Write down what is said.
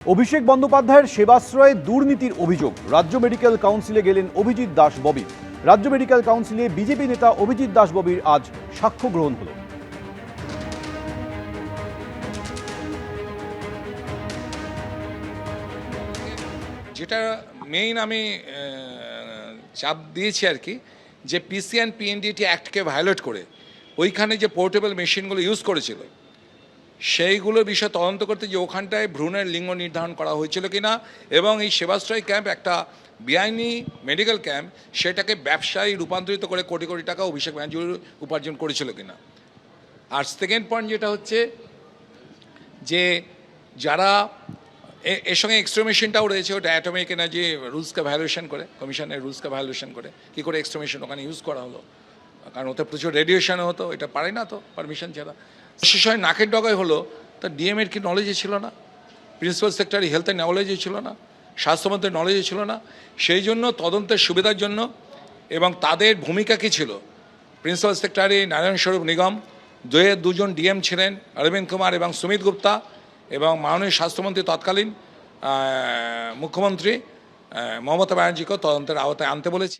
অভিষেক বন্দ্যোপাধ্যায়ের সেবাশ্রয়ে দুর্নীতির অভিযোগ। রাজ্য মেডিকেল কাউন্সিলে গেলেন অভিজিৎ দাস ববি। রাজ্য মেডিকেল কাউন্সিলে বিজেপি নেতা অভিজিৎ দাস ববির আজ সাক্ষ্য গ্রহণ হলো। যেটা মেইন আমি চাপ দিয়েছি আর কি, যে পিসি অ্যান্ড পিএনডিটি অ্যাক্টকে ভায়োলেট করে ওইখানে যে পোর্টেবল মেশিনগুলো ইউজ করেছিল সেইগুলোর বিষয়ে তদন্ত করতে, যে ওখানটায় ভ্রূণের লিঙ্গ নির্ধারণ করা হয়েছিল কিনা, এবং এই সেবাশ্রয় ক্যাম্প একটা বেআইনি মেডিকেল ক্যাম্প, সেটাকে ব্যবসায় রূপান্তরিত করে কোটি কোটি টাকা অভিষেক ব্যানার্জি উপার্জন করেছিল কিনা। আর সেকেন্ড পয়েন্ট যেটা হচ্ছে যে যারা এর সঙ্গে এক্সট্রা মেশিনটাও রয়েছে, ওটা অ্যাটমিক এনার্জি রুলসকে ভায়োলেশন করে, কমিশনের রুলসকে ভায়োলেশন করে কী করে এক্সট্রা মেশিন ওখানে ইউজ করা হলো, কারণ ওতে প্রচুর রেডিয়েশনও হতো, এটা পারে না তো পারমিশন ছাড়া। বিশেষ হয় নাকের ডগায় হলো, তার ডিএমের কি নলেজে ছিল না, প্রিন্সিপাল সেক্রেটারি হেলথের নলেজে ছিল না, স্বাস্থ্যমন্ত্রীর নলেজে ছিল না। সেই জন্য তদন্তের সুবিধার জন্য এবং তাদের ভূমিকা কী ছিল, প্রিন্সিপাল সেক্রেটারি নারায়ণ স্বরূপ নিগম, দুজন ডিএম ছিলেন অরবিন্দ কুমার এবং সুমিত গুপ্তা, এবং মাননীয় স্বাস্থ্যমন্ত্রী তৎকালীন মুখ্যমন্ত্রী মমতা ব্যানার্জিকেও তদন্তের আওতায় আনতে বলেছি।